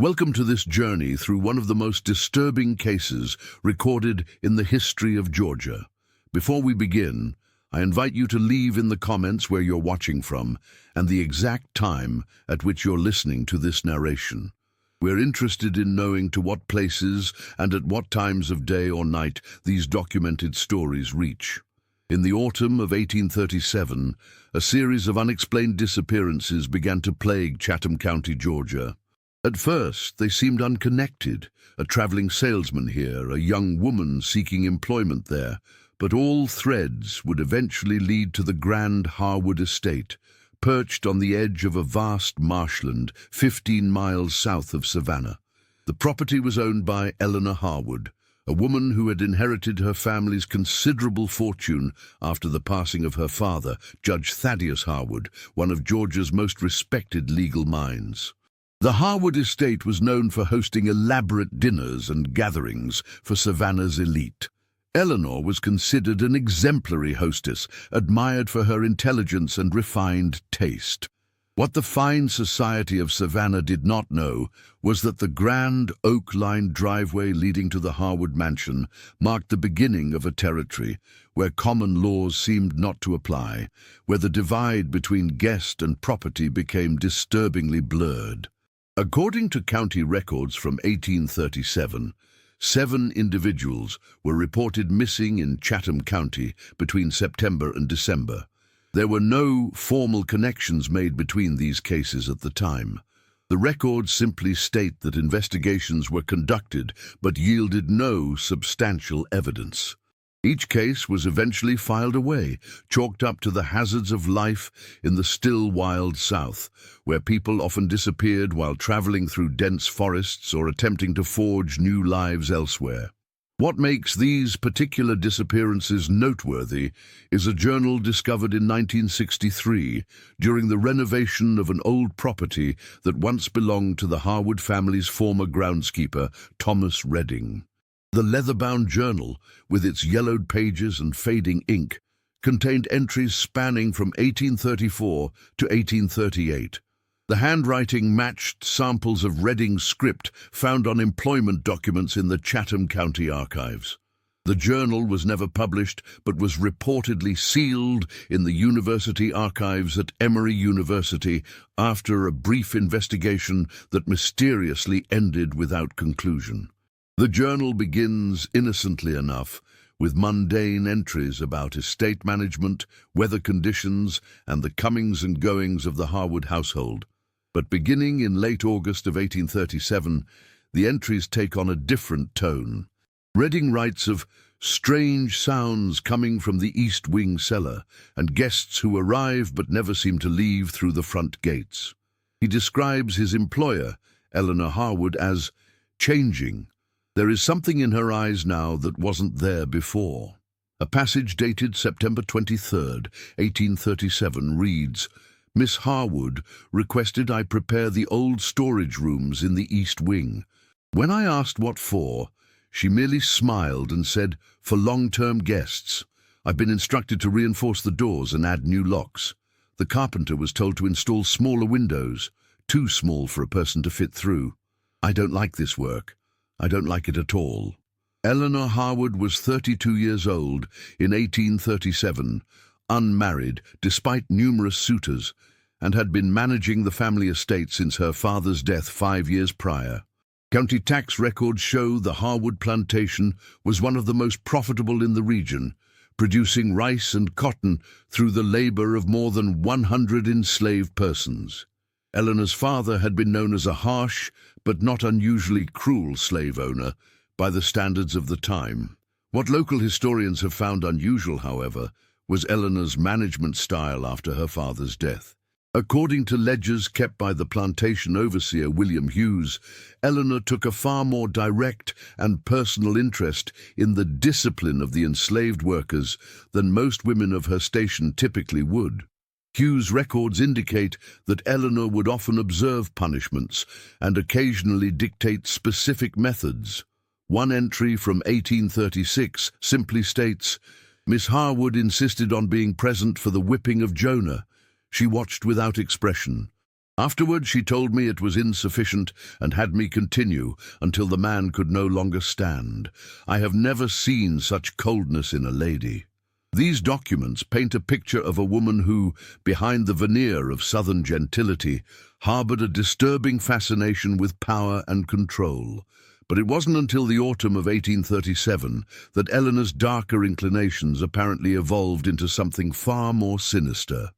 Welcome to this journey through one of the most disturbing cases recorded in the history of Georgia. Before we begin, I invite you to leave in the comments where you're watching from and the exact time at which you're listening to this narration. We're interested in knowing to what places and at what times of day or night these documented stories reach. In the autumn of 1837, a series of unexplained disappearances began to plague Chatham County, Georgia. At first, they seemed unconnected, a traveling salesman here, a young woman seeking employment there, but all threads would eventually lead to the grand Harwood estate, perched on the edge of a vast marshland 15 miles south of Savannah. The property was owned by Eleanor Harwood, a woman who had inherited her family's considerable fortune after the passing of her father, Judge Thaddeus Harwood, one of Georgia's most respected legal minds. The Harwood estate was known for hosting elaborate dinners and gatherings for Savannah's elite. Eleanor was considered an exemplary hostess, admired for her intelligence and refined taste. What the fine society of Savannah did not know was that the grand oak-lined driveway leading to the Harwood mansion marked the beginning of a territory where common laws seemed not to apply, where the divide between guest and property became disturbingly blurred. According to county records from 1837, 7 individuals were reported missing in Chatham County between September and December. There were no formal connections made between these cases at the time. The records simply state that investigations were conducted but yielded no substantial evidence. Each case was eventually filed away, chalked up to the hazards of life in the still wild South, where people often disappeared while traveling through dense forests or attempting to forge new lives elsewhere. What makes these particular disappearances noteworthy is a journal discovered in 1963 during the renovation of an old property that once belonged to the Harwood family's former groundskeeper, Thomas Redding. The leather-bound journal, with its yellowed pages and fading ink, contained entries spanning from 1834 to 1838. The handwriting matched samples of Redding's script found on employment documents in the Chatham County archives. The journal was never published, but was reportedly sealed in the university archives at Emory University after a brief investigation that mysteriously ended without conclusion. The journal begins innocently enough, with mundane entries about estate management, weather conditions, and the comings and goings of the Harwood household. But beginning in late August of 1837, the entries take on a different tone. Redding writes of strange sounds coming from the east wing cellar and guests who arrive but never seem to leave through the front gates. He describes his employer, Eleanor Harwood, as changing. There is something in her eyes now that wasn't there before. A passage dated September 23, 1837 reads, "Miss Harwood requested I prepare the old storage rooms in the east wing. When I asked what for, she merely smiled and said, 'For long-term guests. I've been instructed to reinforce the doors and add new locks. The carpenter was told to install smaller windows, too small for a person to fit through. I don't like this work. I don't like it at all.'" Eleanor Harwood was 32 years old in 1837, unmarried despite numerous suitors, and had been managing the family estate since her father's death 5 years prior. County tax records show the Harwood plantation was one of the most profitable in the region, producing rice and cotton through the labor of more than 100 enslaved persons. Eleanor's father had been known as a harsh but not unusually cruel slave owner by the standards of the time. What local historians have found unusual, however, was Eleanor's management style after her father's death. According to ledgers kept by the plantation overseer William Hughes, Eleanor took a far more direct and personal interest in the discipline of the enslaved workers than most women of her station typically would. Hughes' records indicate that Eleanor would often observe punishments and occasionally dictate specific methods. One entry from 1836 simply states, "Miss Harwood insisted on being present for the whipping of Jonah. She watched without expression. Afterward, she told me it was insufficient and had me continue until the man could no longer stand. I have never seen such coldness in a lady. These documents paint a picture of a woman who, behind the veneer of southern gentility, harbored a disturbing fascination with power and control. But it wasn't until the autumn of 1837 that Eleanor's darker inclinations apparently evolved into something far more sinister.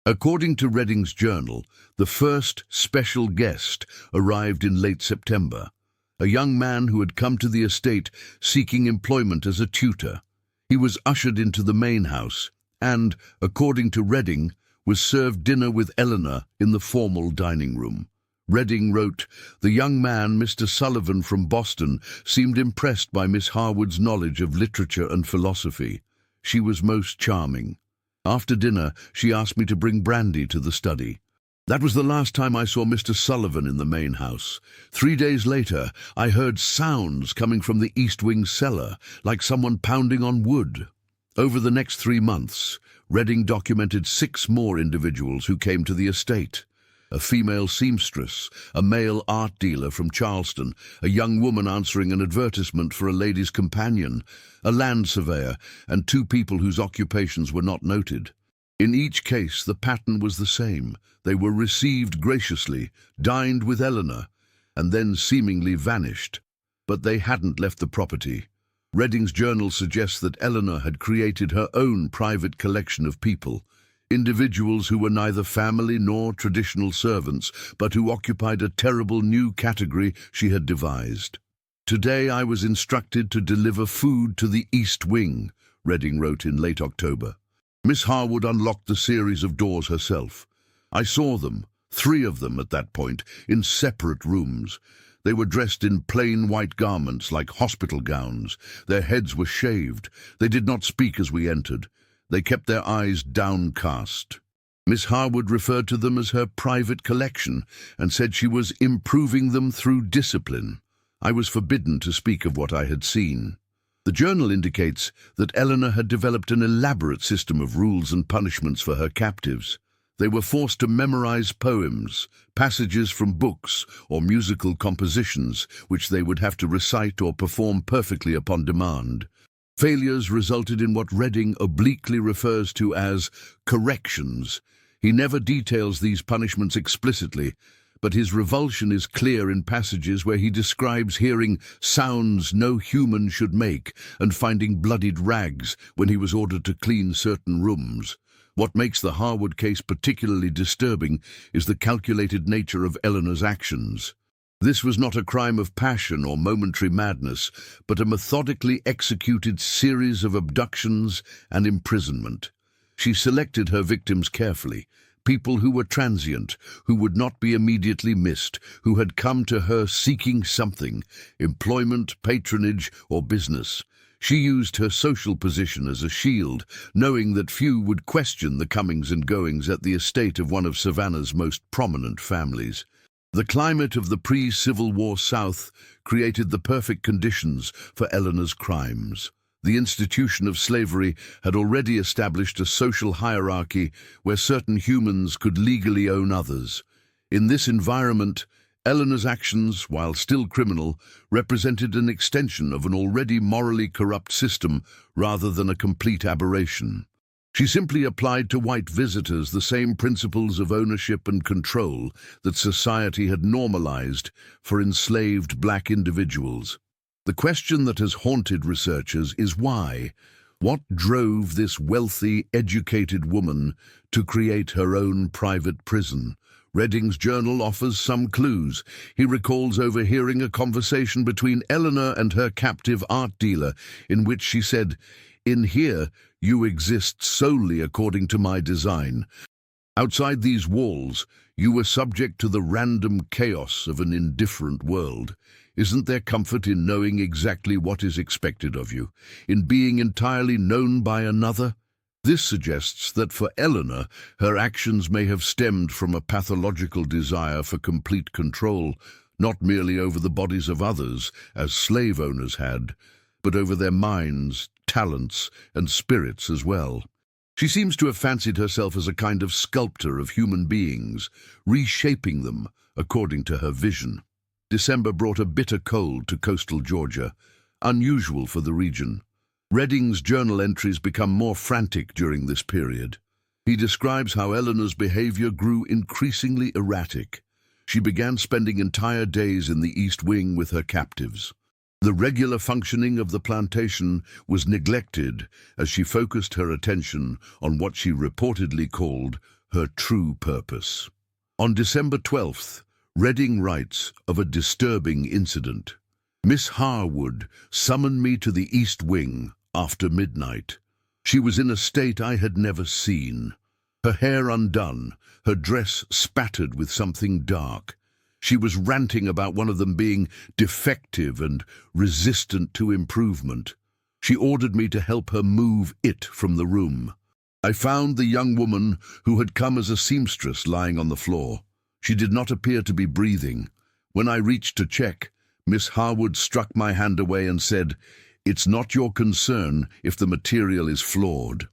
According to Reading's journal, the first special guest arrived in late September, a young man who had come to the estate seeking employment as a tutor. He was ushered into the main house and, according to Reading, was served dinner with Eleanor in the formal dining room. Reading wrote, "The young man, Mr. Sullivan from Boston, seemed impressed by Miss Harwood's knowledge of literature and philosophy. She was most charming. After dinner, she asked me to bring brandy to the study. That was the last time I saw Mr. Sullivan in the main house. 3 days later, I heard sounds coming from the East Wing cellar, like someone pounding on wood." Over the next 3 months, Reading documented 6 more individuals who came to the estate. A female seamstress, a male art dealer from Charleston, a young woman answering an advertisement for a lady's companion, a land surveyor, and 2 people whose occupations were not noted. In each case, the pattern was the same. They were received graciously, dined with Eleanor, and then seemingly vanished. But they hadn't left the property. Reading's journal suggests that Eleanor had created her own private collection of people, individuals who were neither family nor traditional servants, but who occupied a terrible new category she had devised. "Today I was instructed to deliver food to the East Wing," Reading wrote in late October. Miss Harwood unlocked the series of doors herself. "I saw them, 3 of them at that point, in separate rooms. They were dressed in plain white garments like hospital gowns. Their heads were shaved. They did not speak as we entered. They kept their eyes downcast." Miss Harwood referred to them as her private collection and said she was improving them through discipline. I was forbidden to speak of what I had seen. The journal indicates that Eleanor had developed an elaborate system of rules and punishments for her captives. They were forced to memorize poems, passages from books, or musical compositions, which they would have to recite or perform perfectly upon demand. Failures resulted in what Reading obliquely refers to as corrections. He never details these punishments explicitly, but his revulsion is clear in passages where he describes hearing sounds no human should make and finding bloodied rags when he was ordered to clean certain rooms. What makes the Harwood case particularly disturbing is the calculated nature of Eleanor's actions. This was not a crime of passion or momentary madness, but a methodically executed series of abductions and imprisonment. She selected her victims carefully, people who were transient, who would not be immediately missed, who had come to her seeking something, employment, patronage, or business. She used her social position as a shield, knowing that few would question the comings and goings at the estate of one of Savannah's most prominent families. The climate of the pre-Civil War South created the perfect conditions for Eleanor's crimes. The institution of slavery had already established a social hierarchy where certain humans could legally own others. In this environment, Eleanor's actions, while still criminal, represented an extension of an already morally corrupt system rather than a complete aberration. She simply applied to white visitors the same principles of ownership and control that society had normalized for enslaved black individuals. The question that has haunted researchers is why? What drove this wealthy, educated woman to create her own private prison? Reading's journal offers some clues. He recalls overhearing a conversation between Eleanor and her captive art dealer, in which she said, "In here, you exist solely according to my design. Outside these walls, you were subject to the random chaos of an indifferent world. Isn't there comfort in knowing exactly what is expected of you, in being entirely known by another?" This suggests that for Eleanor, her actions may have stemmed from a pathological desire for complete control, not merely over the bodies of others, as slave owners had, but over their minds, talents, and spirits as well. She seems to have fancied herself as a kind of sculptor of human beings, reshaping them according to her vision. December brought a bitter cold to coastal Georgia, unusual for the region. Redding's journal entries become more frantic during this period. He describes how Eleanor's behavior grew increasingly erratic. She began spending entire days in the East Wing with her captives. The regular functioning of the plantation was neglected as she focused her attention on what she reportedly called her true purpose. On December 12th, Redding writes of a disturbing incident. Miss Harwood summoned me to the East Wing after midnight. She was in a state I had never seen. Her hair undone, her dress spattered with something dark. She was ranting about one of them being defective and resistant to improvement. She ordered me to help her move it from the room. I found the young woman who had come as a seamstress lying on the floor. She did not appear to be breathing. When I reached to check, Miss Harwood struck my hand away and said, "It's not your concern if the material is flawed."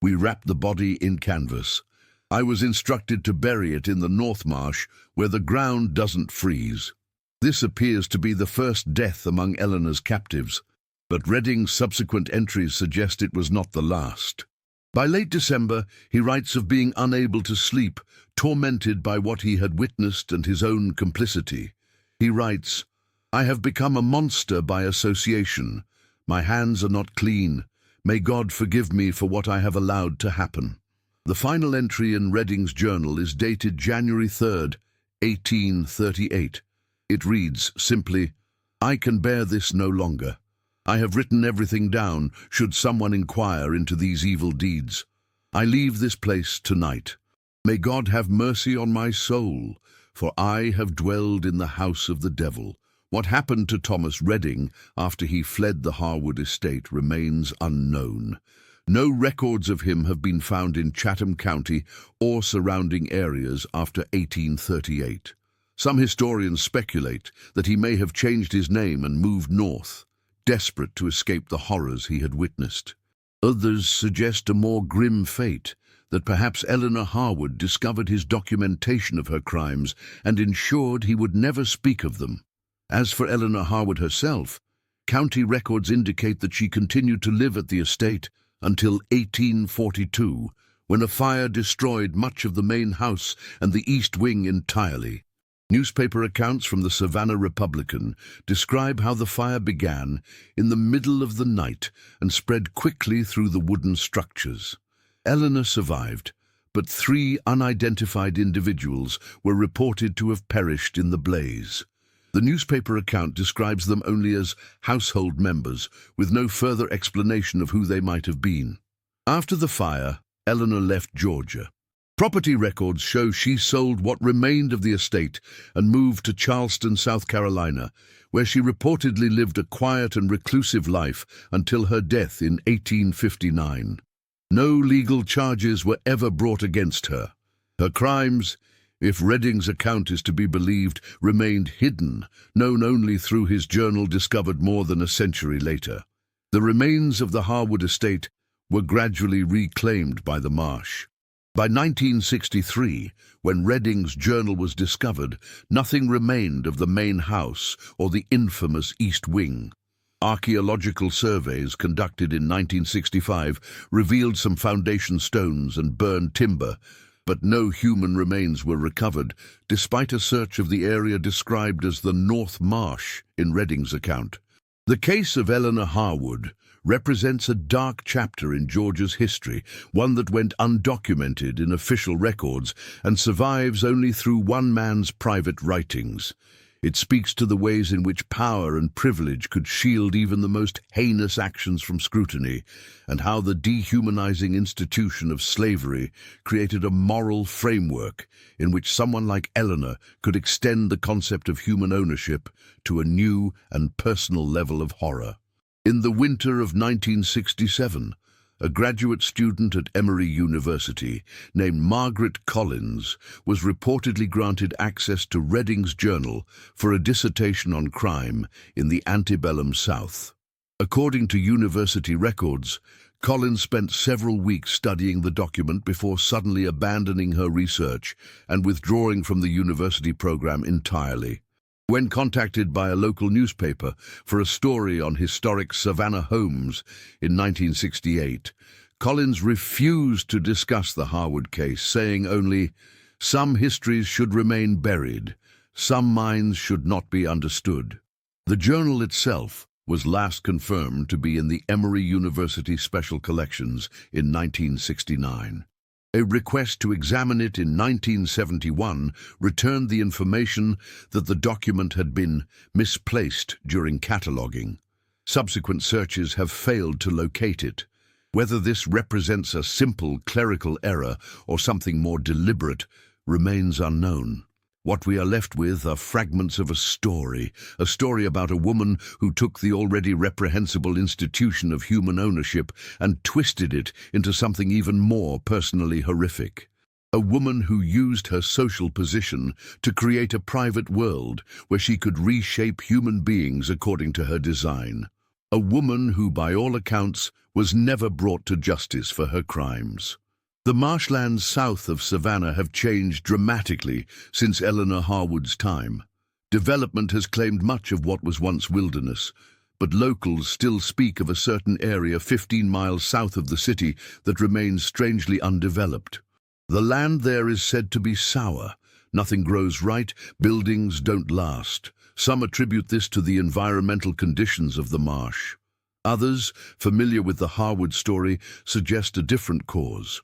We wrapped the body in canvas. I was instructed to bury it in the North Marsh, where the ground doesn't freeze. This appears to be the first death among Eleanor's captives, but Redding's subsequent entries suggest it was not the last. By late December, he writes of being unable to sleep, tormented by what he had witnessed and his own complicity. He writes, "I have become a monster by association. My hands are not clean. May God forgive me for what I have allowed to happen." The final entry in Redding's journal is dated January 3rd, 1838. It reads simply, "I can bear this no longer. I have written everything down should someone inquire into these evil deeds. I leave this place tonight. May God have mercy on my soul, for I have dwelled in the house of the devil." What happened to Thomas Redding after he fled the Harwood estate remains unknown. No records of him have been found in Chatham County or surrounding areas after 1838. Some historians speculate that he may have changed his name and moved north, desperate to escape the horrors he had witnessed. Others suggest a more grim fate, that perhaps Eleanor Harwood discovered his documentation of her crimes and ensured he would never speak of them. As for Eleanor Harwood herself, county records indicate that she continued to live at the estate until 1842, when a fire destroyed much of the main house and the East Wing entirely. Newspaper accounts from the Savannah Republican describe how the fire began in the middle of the night and spread quickly through the wooden structures. Eleanor survived, but 3 unidentified individuals were reported to have perished in the blaze. The newspaper account describes them only as household members, with no further explanation of who they might have been. After the fire, Eleanor left Georgia. Property records show she sold what remained of the estate and moved to Charleston, South Carolina, where she reportedly lived a quiet and reclusive life until her death in 1859. No legal charges were ever brought against her. Her crimes, if Redding's account is to be believed, remained hidden, known only through his journal discovered more than a century later. The remains of the Harwood estate were gradually reclaimed by the marsh. By 1963, when Redding's journal was discovered, nothing remained of the main house or the infamous East Wing. Archaeological surveys conducted in 1965 revealed some foundation stones and burned timber, but no human remains were recovered, despite a search of the area described as the North Marsh in Redding's account. The case of Eleanor Harwood represents a dark chapter in Georgia's history, one that went undocumented in official records and survives only through one man's private writings. It speaks to the ways in which power and privilege could shield even the most heinous actions from scrutiny, and how the dehumanizing institution of slavery created a moral framework in which someone like Eleanor could extend the concept of human ownership to a new and personal level of horror. In the winter of 1967, a graduate student at Emory University named Margaret Collins was reportedly granted access to Redding's journal for a dissertation on crime in the antebellum South. According to university records, Collins spent several weeks studying the document before suddenly abandoning her research and withdrawing from the university program entirely. When contacted by a local newspaper for a story on historic Savannah homes in 1968, Collins refused to discuss the Harwood case, saying only, "Some histories should remain buried, some minds should not be understood." The journal itself was last confirmed to be in the Emory University Special Collections in 1969. A request to examine it in 1971 returned the information that the document had been misplaced during cataloguing. Subsequent searches have failed to locate it. Whether this represents a simple clerical error or something more deliberate remains unknown. What we are left with are fragments of a story about a woman who took the already reprehensible institution of human ownership and twisted it into something even more personally horrific. A woman who used her social position to create a private world where she could reshape human beings according to her design. A woman who, by all accounts, was never brought to justice for her crimes. The marshlands south of Savannah have changed dramatically since Eleanor Harwood's time. Development has claimed much of what was once wilderness, but locals still speak of a certain area 15 miles south of the city that remains strangely undeveloped. The land there is said to be sour. Nothing grows right, buildings don't last. Some attribute this to the environmental conditions of the marsh. Others, familiar with the Harwood story, suggest a different cause.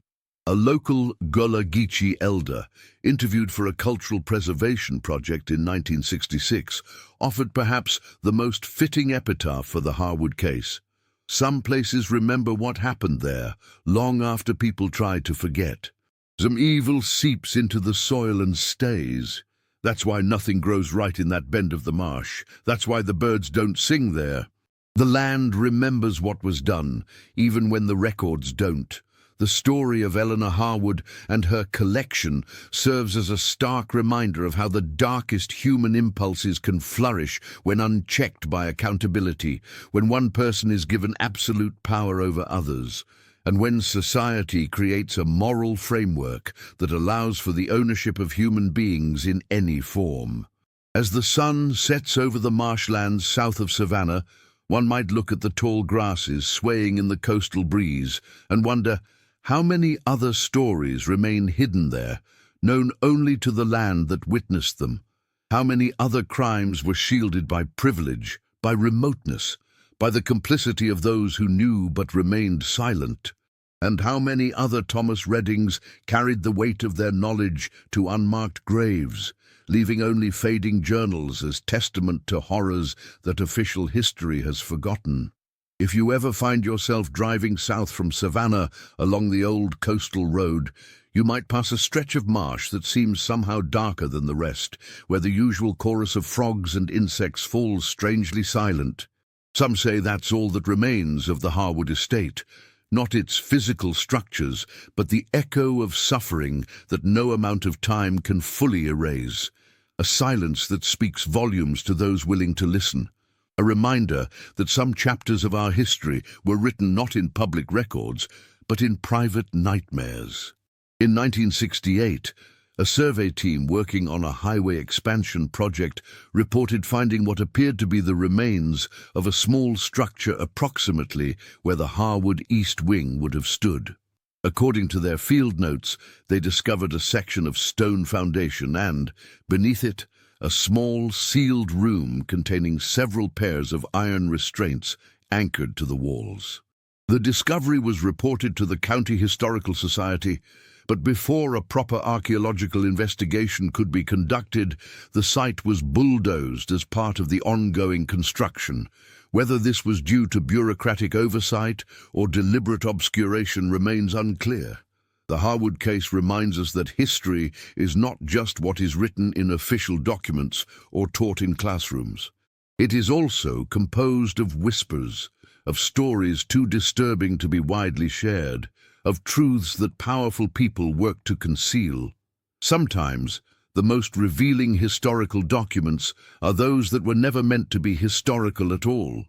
A local Gullah Geechee elder, interviewed for a cultural preservation project in 1966, offered perhaps the most fitting epitaph for the Harwood case. Some places remember what happened there, long after people try to forget. Some evil seeps into the soil and stays. That's why nothing grows right in that bend of the marsh. That's why the birds don't sing there. The land remembers what was done, even when the records don't. The story of Eleanor Harwood and her collection serves as a stark reminder of how the darkest human impulses can flourish when unchecked by accountability, when one person is given absolute power over others, and when society creates a moral framework that allows for the ownership of human beings in any form. As the sun sets over the marshlands south of Savannah, one might look at the tall grasses swaying in the coastal breeze and wonder, how many other stories remain hidden there, known only to the land that witnessed them? How many other crimes were shielded by privilege, by remoteness, by the complicity of those who knew but remained silent? And how many other Thomas Reddings carried the weight of their knowledge to unmarked graves, leaving only fading journals as testament to horrors that official history has forgotten? If you ever find yourself driving south from Savannah along the old coastal road, you might pass a stretch of marsh that seems somehow darker than the rest, where the usual chorus of frogs and insects falls strangely silent. Some say that's all that remains of the Harwood estate, not its physical structures, but the echo of suffering that no amount of time can fully erase, a silence that speaks volumes to those willing to listen. A reminder that some chapters of our history were written not in public records, but in private nightmares. In 1968, a survey team working on a highway expansion project reported finding what appeared to be the remains of a small structure approximately where the Harwood East Wing would have stood. According to their field notes, they discovered a section of stone foundation and, beneath it, a small, sealed room containing several pairs of iron restraints anchored to the walls. The discovery was reported to the County Historical Society, but before a proper archaeological investigation could be conducted, the site was bulldozed as part of the ongoing construction. Whether this was due to bureaucratic oversight or deliberate obscuration remains unclear. The Harwood case reminds us that history is not just what is written in official documents or taught in classrooms. It is also composed of whispers, of stories too disturbing to be widely shared, of truths that powerful people work to conceal. Sometimes, the most revealing historical documents are those that were never meant to be historical at all.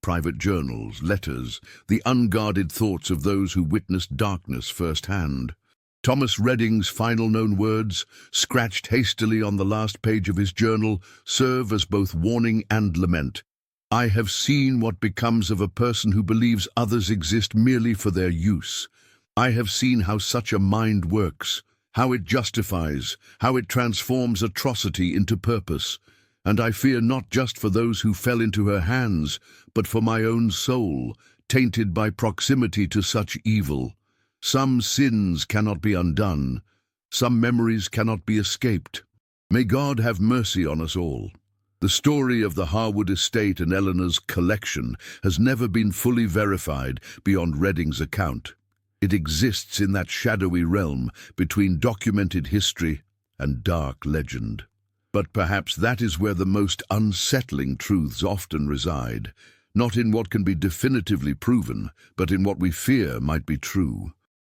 private journals, letters, the unguarded thoughts of those who witnessed darkness firsthand. Thomas Redding's final known words, scratched hastily on the last page of his journal, serve as both warning and lament. "I have seen what becomes of a person who believes others exist merely for their use. I have seen how such a mind works, how it justifies, how it transforms atrocity into purpose. And I fear not just for those who fell into her hands, but for my own soul, tainted by proximity to such evil. Some sins cannot be undone, some memories cannot be escaped. May God have mercy on us all." The story of the Harwood estate and Eleanor's collection has never been fully verified beyond Redding's account. It exists in that shadowy realm between documented history and dark legend. But perhaps that is where the most unsettling truths often reside, not in what can be definitively proven, but in what we fear might be true.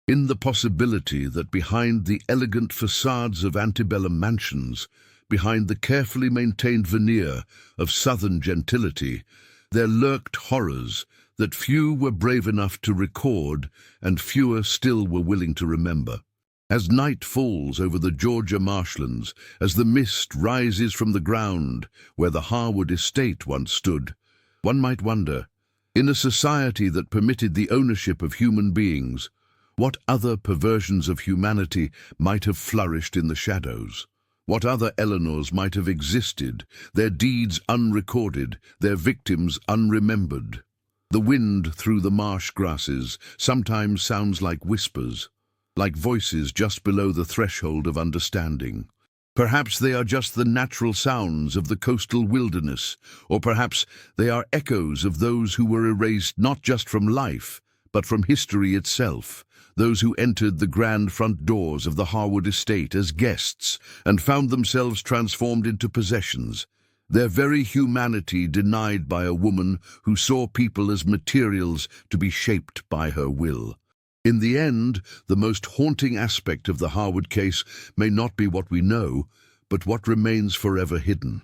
In the possibility that behind the elegant facades of antebellum mansions, behind the carefully maintained veneer of southern gentility, there lurked horrors that few were brave enough to record and fewer still were willing to remember. As night falls over the Georgia marshlands, as the mist rises from the ground where the Harwood estate once stood, one might wonder, in a society that permitted the ownership of human beings, what other perversions of humanity might have flourished in the shadows? What other Eleanors might have existed, their deeds unrecorded, their victims unremembered? The wind through the marsh grasses sometimes sounds like whispers, like voices just below the threshold of understanding. Perhaps they are just the natural sounds of the coastal wilderness, or perhaps they are echoes of those who were erased not just from life, but from history itself, those who entered the grand front doors of the Harwood estate as guests and found themselves transformed into possessions, their very humanity denied by a woman who saw people as materials to be shaped by her will. In the end, the most haunting aspect of the Harwood case may not be what we know, but what remains forever hidden.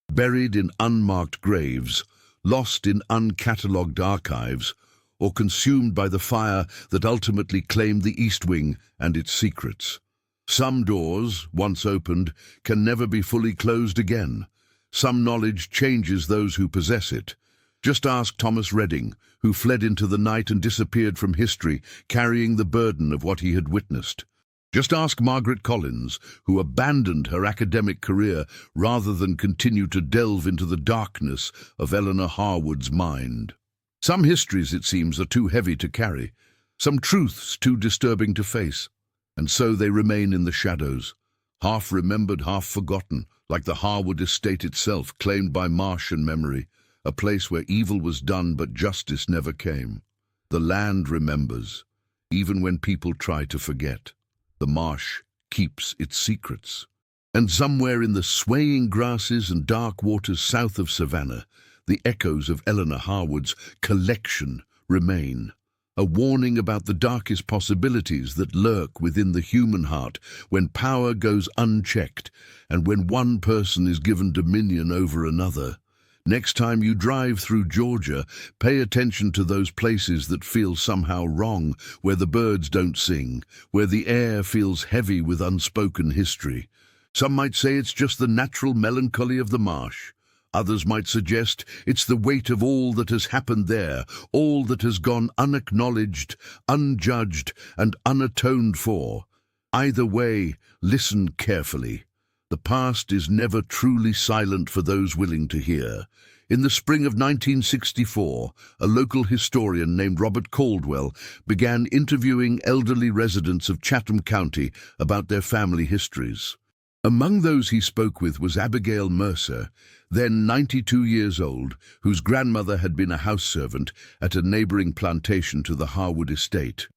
Buried in unmarked graves, lost in uncatalogued archives, or consumed by the fire that ultimately claimed the East Wing and its secrets. Some doors, once opened, can never be fully closed again. Some knowledge changes those who possess it. Just ask Thomas Redding, who fled into the night and disappeared from history, carrying the burden of what he had witnessed. Just ask Margaret Collins, who abandoned her academic career rather than continue to delve into the darkness of Eleanor Harwood's mind. Some histories, it seems, are too heavy to carry, some truths too disturbing to face, and so they remain in the shadows, half remembered, half forgotten, like the Harwood estate itself, claimed by marsh and memory, a place where evil was done but justice never came. The land remembers, even when people try to forget. The marsh keeps its secrets. And somewhere in the swaying grasses and dark waters south of Savannah, the echoes of Eleanor Harwood's collection remain, a warning about the darkest possibilities that lurk within the human heart when power goes unchecked and when one person is given dominion over another. Next time you drive through Georgia, pay attention to those places that feel somehow wrong, where the birds don't sing, where the air feels heavy with unspoken history. Some might say it's just the natural melancholy of the marsh. Others might suggest it's the weight of all that has happened there, all that has gone unacknowledged, unjudged, and unatoned for. Either way, listen carefully. The past is never truly silent for those willing to hear. In the spring of 1964, a local historian named Robert Caldwell began interviewing elderly residents of Chatham County about their family histories. Among those he spoke with was Abigail Mercer, then 92 years old, whose grandmother had been a house servant at a neighboring plantation to the Harwood estate.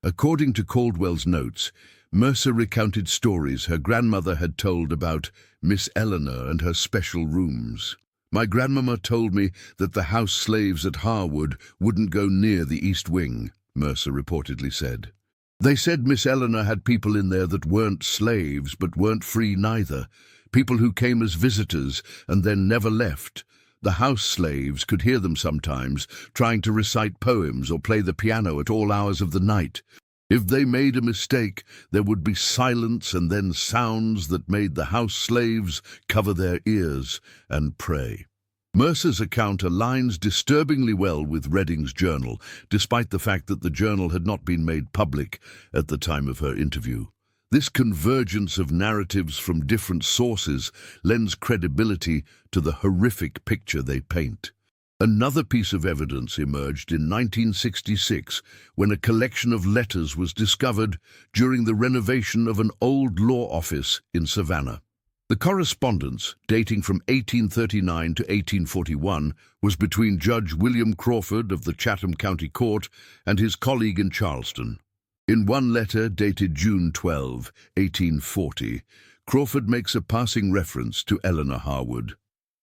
According to Caldwell's notes, Mercer recounted stories her grandmother had told about Miss Eleanor and her special rooms. "My grandmama told me that the house slaves at Harwood wouldn't go near the East Wing," Mercer reportedly said. "They said Miss Eleanor had people in there that weren't slaves but weren't free neither, people who came as visitors and then never left, The house slaves could hear them sometimes, trying to recite poems or play the piano at all hours of the night. If they made a mistake, there would be silence and then sounds that made the house slaves cover their ears and pray. Mercer's account aligns disturbingly well with Redding's journal, despite the fact that the journal had not been made public at the time of her interview. This convergence of narratives from different sources lends credibility to the horrific picture they paint. Another piece of evidence emerged in 1966 when a collection of letters was discovered during the renovation of an old law office in Savannah. The correspondence, dating from 1839 to 1841, was between Judge William Crawford of the Chatham County Court and his colleague in Charleston. In one letter dated June 12, 1840, Crawford makes a passing reference to Eleanor Harwood.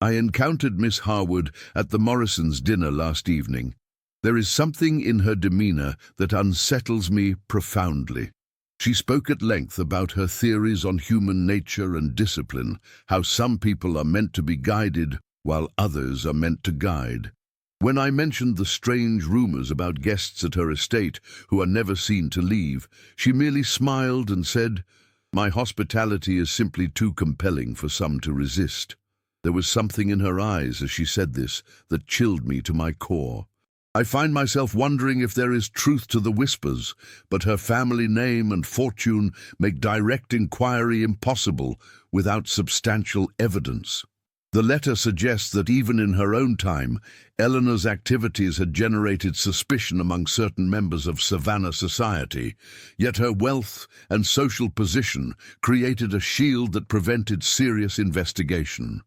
"I encountered Miss Harwood at the Morrisons' dinner last evening. There is something in her demeanor that unsettles me profoundly. She spoke at length about her theories on human nature and discipline, how some people are meant to be guided while others are meant to guide. When I mentioned the strange rumors about guests at her estate who are never seen to leave, she merely smiled and said, 'My hospitality is simply too compelling for some to resist.' There was something in her eyes as she said this that chilled me to my core. I find myself wondering if there is truth to the whispers, but her family name and fortune make direct inquiry impossible without substantial evidence." The letter suggests that even in her own time, Eleanor's activities had generated suspicion among certain members of Savannah society, yet her wealth and social position created a shield that prevented serious investigation.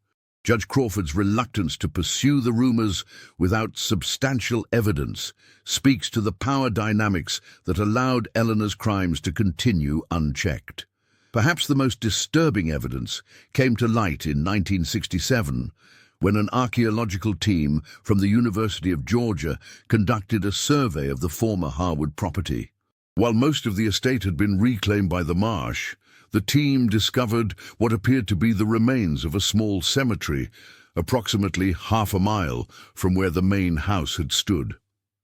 Judge Crawford's reluctance to pursue the rumors without substantial evidence speaks to the power dynamics that allowed Eleanor's crimes to continue unchecked. Perhaps the most disturbing evidence came to light in 1967, when an archaeological team from the University of Georgia conducted a survey of the former Harwood property. While most of the estate had been reclaimed by the marsh, the team discovered what appeared to be the remains of a small cemetery, approximately half a mile from where the main house had stood.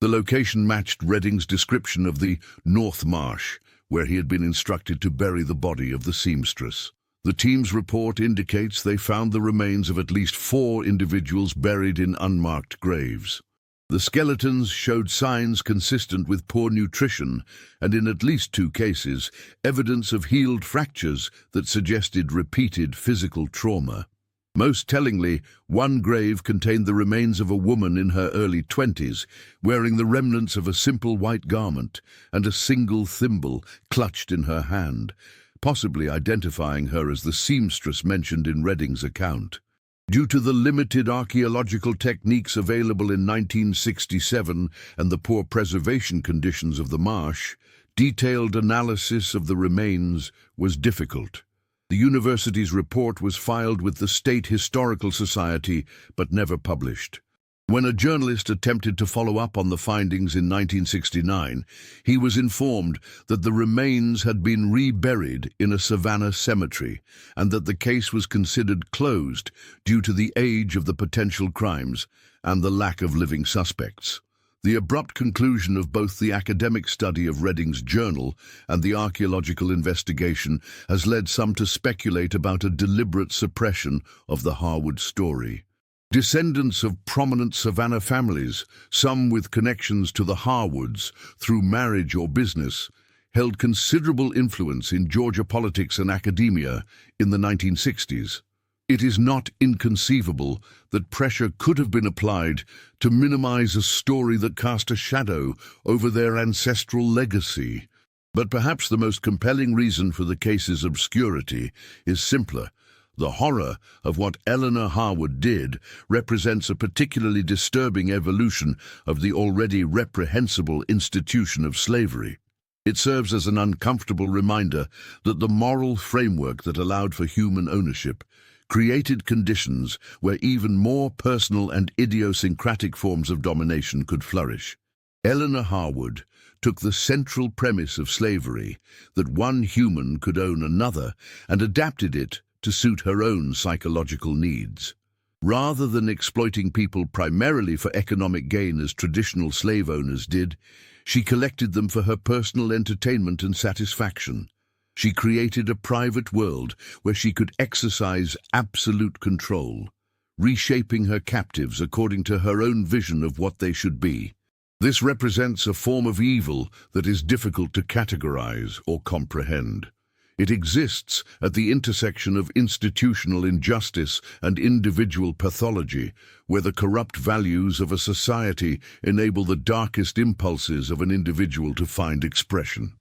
The location matched Redding's description of the North Marsh, where he had been instructed to bury the body of the seamstress. The team's report indicates they found the remains of at least 4 individuals buried in unmarked graves. The skeletons showed signs consistent with poor nutrition and, in at least 2 cases, evidence of healed fractures that suggested repeated physical trauma. Most tellingly, one grave contained the remains of a woman in her early 20s, wearing the remnants of a simple white garment and a single thimble clutched in her hand, possibly identifying her as the seamstress mentioned in Redding's account. Due to the limited archaeological techniques available in 1967 and the poor preservation conditions of the marsh, detailed analysis of the remains was difficult. The university's report was filed with the State Historical Society but never published. When a journalist attempted to follow up on the findings in 1969, he was informed that the remains had been reburied in a Savannah cemetery and that the case was considered closed due to the age of the potential crimes and the lack of living suspects. The abrupt conclusion of both the academic study of Redding's journal and the archaeological investigation has led some to speculate about a deliberate suppression of the Harwood story. Descendants of prominent Savannah families, some with connections to the Harwoods through marriage or business, held considerable influence in Georgia politics and academia in the 1960s. It is not inconceivable that pressure could have been applied to minimize a story that cast a shadow over their ancestral legacy. But perhaps the most compelling reason for the case's obscurity is simpler. The horror of what Eleanor Harwood did represents a particularly disturbing evolution of the already reprehensible institution of slavery. It serves as an uncomfortable reminder that the moral framework that allowed for human ownership created conditions where even more personal and idiosyncratic forms of domination could flourish. Eleanor Harwood took the central premise of slavery, that one human could own another, and adapted it to suit her own psychological needs. Rather than exploiting people primarily for economic gain as traditional slave owners did, she collected them for her personal entertainment and satisfaction. She created a private world where she could exercise absolute control, reshaping her captives according to her own vision of what they should be. This represents a form of evil that is difficult to categorize or comprehend. It exists at the intersection of institutional injustice and individual pathology, where the corrupt values of a society enable the darkest impulses of an individual to find expression.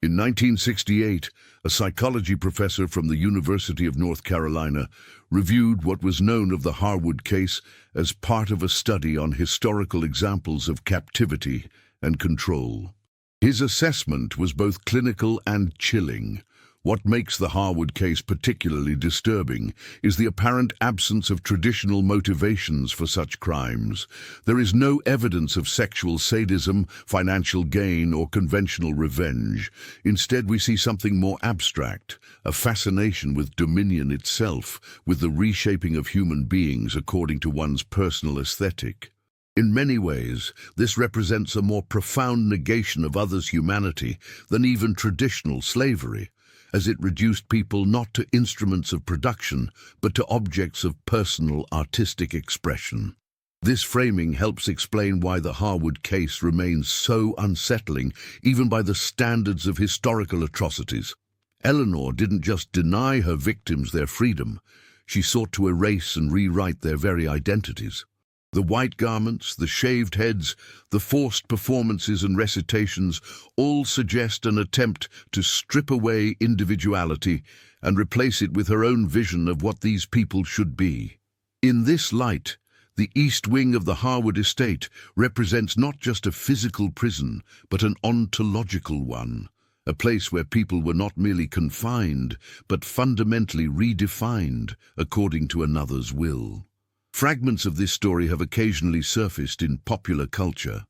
In 1968, a psychology professor from the University of North Carolina reviewed what was known of the Harwood case as part of a study on historical examples of captivity and control. His assessment was both clinical and chilling. What makes the Harwood case particularly disturbing is the apparent absence of traditional motivations for such crimes. There is no evidence of sexual sadism, financial gain, or conventional revenge. Instead, we see something more abstract, a fascination with dominion itself, with the reshaping of human beings according to one's personal aesthetic. In many ways, this represents a more profound negation of others' humanity than even traditional slavery, as it reduced people not to instruments of production, but to objects of personal artistic expression. This framing helps explain why the Harwood case remains so unsettling, even by the standards of historical atrocities. Eleanor didn't just deny her victims their freedom, she sought to erase and rewrite their very identities. The white garments, the shaved heads, the forced performances and recitations all suggest an attempt to strip away individuality and replace it with her own vision of what these people should be. In this light, the East Wing of the Harwood estate represents not just a physical prison, but an ontological one, a place where people were not merely confined, but fundamentally redefined according to another's will. Fragments of this story have occasionally surfaced in popular culture.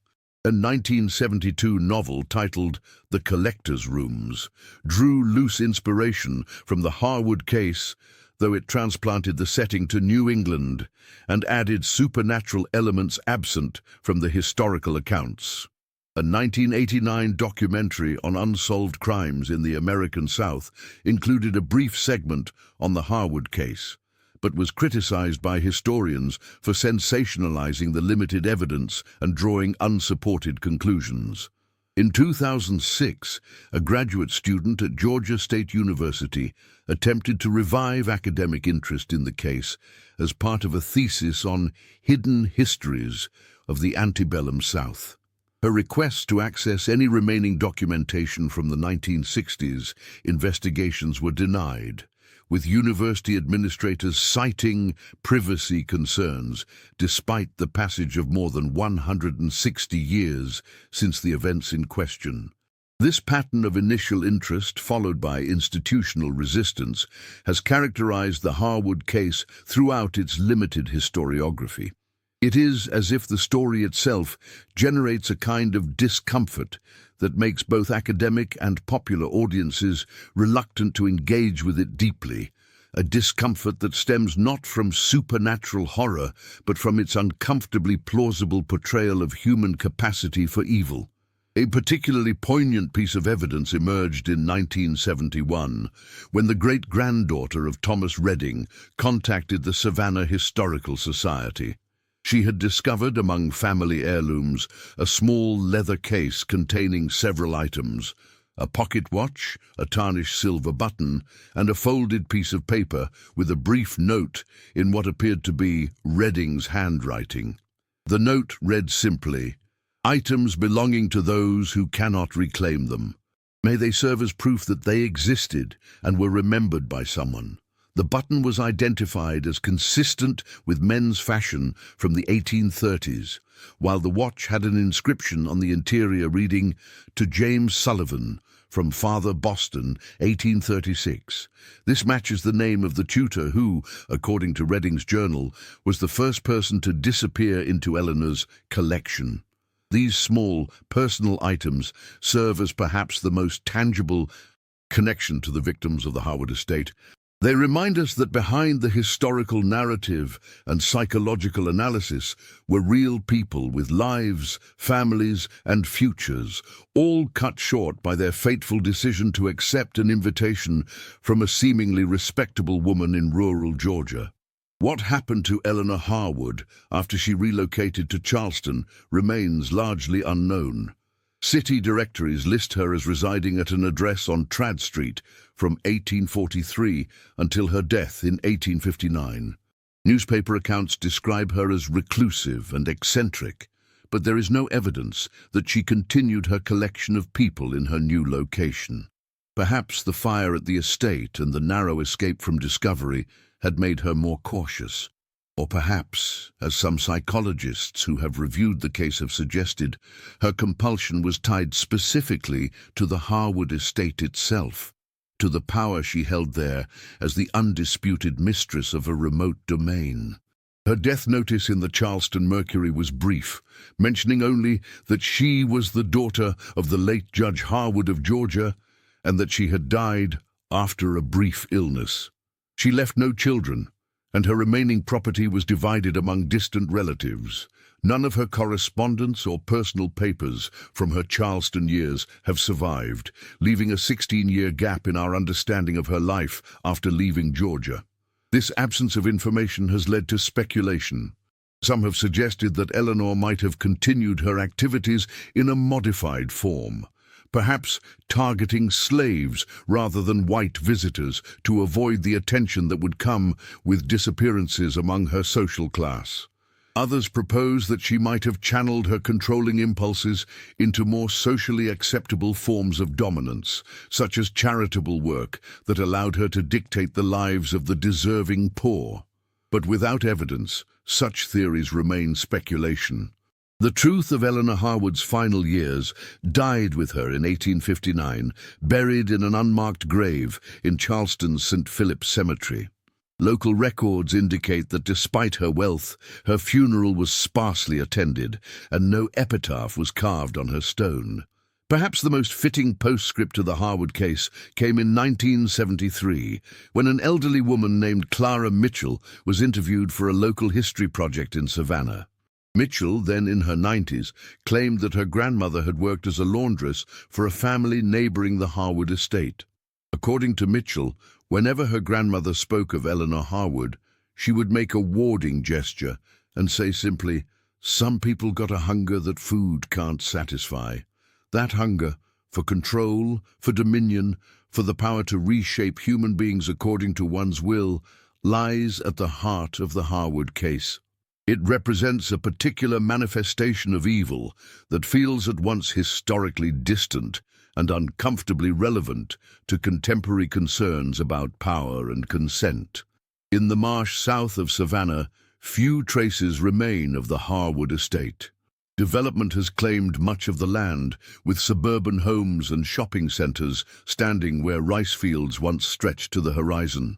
A 1972 novel titled The Collector's Rooms drew loose inspiration from the Harwood case, though it transplanted the setting to New England and added supernatural elements absent from the historical accounts. A 1989 documentary on unsolved crimes in the American South included a brief segment on the Harwood case, but was criticized by historians for sensationalizing the limited evidence and drawing unsupported conclusions. In 2006, a graduate student at Georgia State University attempted to revive academic interest in the case as part of a thesis on hidden histories of the antebellum South. Her requests to access any remaining documentation from the 1960s investigations were denied, with university administrators citing privacy concerns, despite the passage of more than 160 years since the events in question. This pattern of initial interest, followed by institutional resistance, has characterized the Harwood case throughout its limited historiography. It is as if the story itself generates a kind of discomfort that makes both academic and popular audiences reluctant to engage with it deeply, a discomfort that stems not from supernatural horror, but from its uncomfortably plausible portrayal of human capacity for evil. A particularly poignant piece of evidence emerged in 1971, when the great-granddaughter of Thomas Redding contacted the Savannah Historical Society. She had discovered among family heirlooms a small leather case containing several items: a pocket watch, a tarnished silver button, and a folded piece of paper with a brief note in what appeared to be Redding's handwriting. The note read simply, "Items belonging to those who cannot reclaim them. May they serve as proof that they existed and were remembered by someone." The button was identified as consistent with men's fashion from the 1830s, while the watch had an inscription on the interior reading, "To James Sullivan, from Father Boston, 1836. This matches the name of the tutor who, according to Redding's journal, was the first person to disappear into Eleanor's collection. These small, personal items serve as perhaps the most tangible connection to the victims of the Harwood estate. They remind us that behind the historical narrative and psychological analysis were real people with lives, families, and futures, all cut short by their fateful decision to accept an invitation from a seemingly respectable woman in rural Georgia. What happened to Eleanor Harwood after she relocated to Charleston remains largely unknown. City directories list her as residing at an address on Trad Street from 1843 until her death in 1859. Newspaper accounts describe her as reclusive and eccentric, but there is no evidence that she continued her collection of people in her new location. Perhaps the fire at the estate and the narrow escape from discovery had made her more cautious. Or perhaps, as some psychologists who have reviewed the case have suggested, her compulsion was tied specifically to the Harwood estate itself, to the power she held there as the undisputed mistress of a remote domain. Her death notice in the Charleston Mercury was brief, mentioning only that she was the daughter of the late Judge Harwood of Georgia and that she had died after a brief illness. She left no children, and her remaining property was divided among distant relatives. None of her correspondence or personal papers from her Charleston years have survived, leaving a 16-year gap in our understanding of her life after leaving Georgia. This absence of information has led to speculation. Some have suggested that Eleanor might have continued her activities in a modified form, perhaps targeting slaves rather than white visitors to avoid the attention that would come with disappearances among her social class. Others propose that she might have channeled her controlling impulses into more socially acceptable forms of dominance, such as charitable work that allowed her to dictate the lives of the deserving poor. But without evidence, such theories remain speculation. The truth of Eleanor Harwood's final years died with her in 1859, buried in an unmarked grave in Charleston's St. Philip's Cemetery. Local records indicate that despite her wealth, her funeral was sparsely attended, and no epitaph was carved on her stone. Perhaps the most fitting postscript to the Harwood case came in 1973, when an elderly woman named Clara Mitchell was interviewed for a local history project in Savannah. Mitchell, then in her 90s, claimed that her grandmother had worked as a laundress for a family neighboring the Harwood estate. According to Mitchell, whenever her grandmother spoke of Eleanor Harwood, she would make a warding gesture and say simply, "Some people got a hunger that food can't satisfy." That hunger, for control, for dominion, for the power to reshape human beings according to one's will, lies at the heart of the Harwood case. It represents a particular manifestation of evil that feels at once historically distant and uncomfortably relevant to contemporary concerns about power and consent. In the marsh south of Savannah, few traces remain of the Harwood estate. Development has claimed much of the land, with suburban homes and shopping centers standing where rice fields once stretched to the horizon.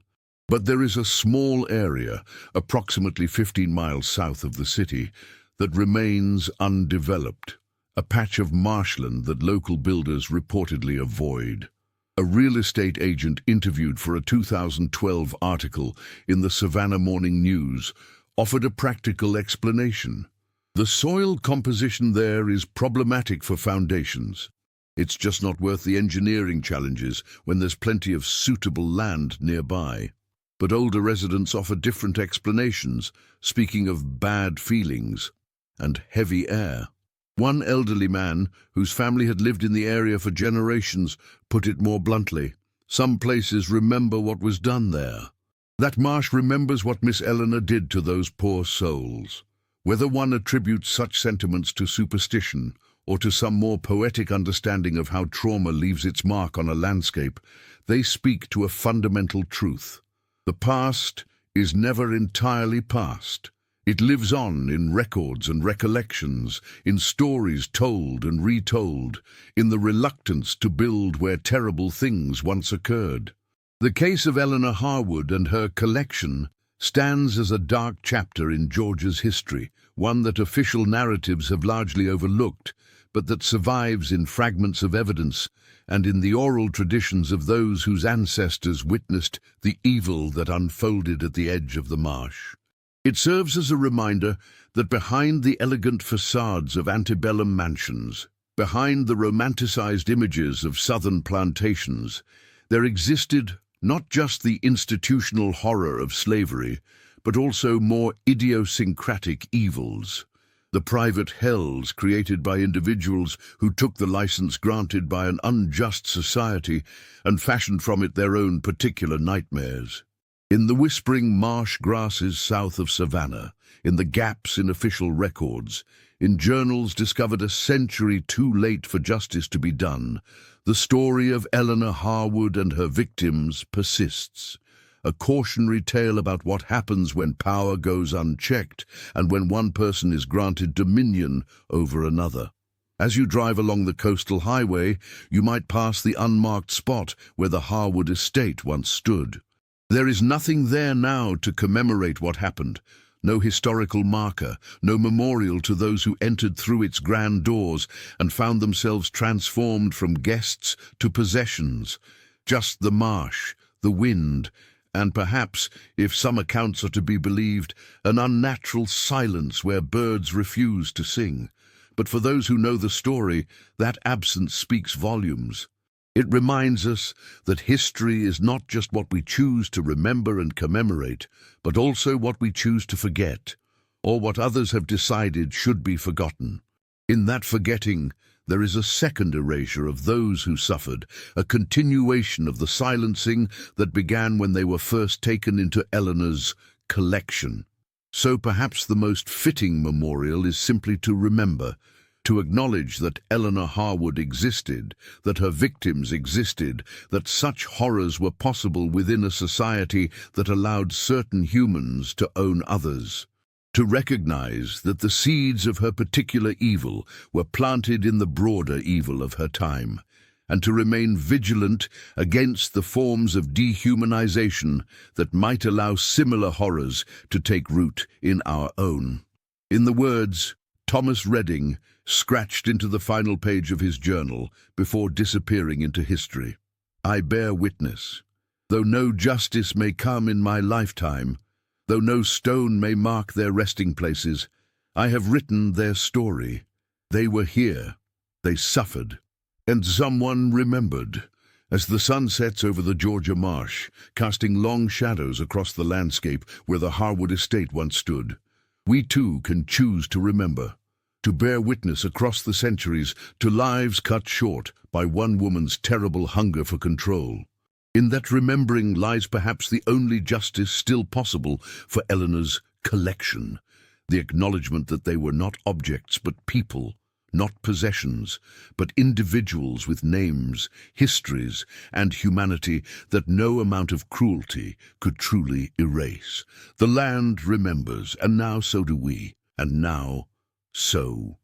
But there is a small area, approximately 15 miles south of the city, that remains undeveloped, a patch of marshland that local builders reportedly avoid. A real estate agent interviewed for a 2012 article in the Savannah Morning News offered a practical explanation. The soil composition there is problematic for foundations. It's just not worth the engineering challenges when there's plenty of suitable land nearby. But older residents offer different explanations, speaking of bad feelings and heavy air. One elderly man, whose family had lived in the area for generations, put it more bluntly, "Some places remember what was done there. That marsh remembers what Miss Eleanor did to those poor souls." Whether one attributes such sentiments to superstition or to some more poetic understanding of how trauma leaves its mark on a landscape, they speak to a fundamental truth. The past is never entirely past. It lives on in records and recollections, in stories told and retold, in the reluctance to build where terrible things once occurred. The case of Eleanor Harwood and her collection stands as a dark chapter in Georgia's history, one that official narratives have largely overlooked, but that survives in fragments of evidence and in the oral traditions of those whose ancestors witnessed the evil that unfolded at the edge of the marsh. It serves as a reminder that behind the elegant facades of antebellum mansions, behind the romanticized images of southern plantations, there existed not just the institutional horror of slavery, but also more idiosyncratic evils. The private hells created by individuals who took the license granted by an unjust society and fashioned from it their own particular nightmares. In the whispering marsh grasses south of Savannah, in the gaps in official records, in journals discovered a century too late for justice to be done, the story of Eleanor Harwood and her victims persists. A cautionary tale about what happens when power goes unchecked and when one person is granted dominion over another. As you drive along the coastal highway, you might pass the unmarked spot where the Harwood estate once stood. There is nothing there now to commemorate what happened. No historical marker, no memorial to those who entered through its grand doors and found themselves transformed from guests to possessions. Just the marsh, the wind, and perhaps, if some accounts are to be believed, an unnatural silence where birds refuse to sing. But for those who know the story, that absence speaks volumes. It reminds us that history is not just what we choose to remember and commemorate, but also what we choose to forget, or what others have decided should be forgotten. In that forgetting, there is a second erasure of those who suffered, a continuation of the silencing that began when they were first taken into Eleanor's collection. So perhaps the most fitting memorial is simply to remember, to acknowledge that Eleanor Harwood existed, that her victims existed, that such horrors were possible within a society that allowed certain humans to own others. To recognize that the seeds of her particular evil were planted in the broader evil of her time, and to remain vigilant against the forms of dehumanization that might allow similar horrors to take root in our own. In the words Thomas Redding scratched into the final page of his journal before disappearing into history, I bear witness, though no justice may come in my lifetime, though no stone may mark their resting places, I have written their story. They were here, they suffered, and someone remembered. As the sun sets over the Georgia marsh, casting long shadows across the landscape where the Harwood estate once stood, we too can choose to remember, to bear witness across the centuries to lives cut short by one woman's terrible hunger for control. In that remembering lies perhaps the only justice still possible for Eleanor's collection, the acknowledgement that they were not objects but people, not possessions, but individuals with names, histories, and humanity that no amount of cruelty could truly erase. The land remembers, and now so do we, and now so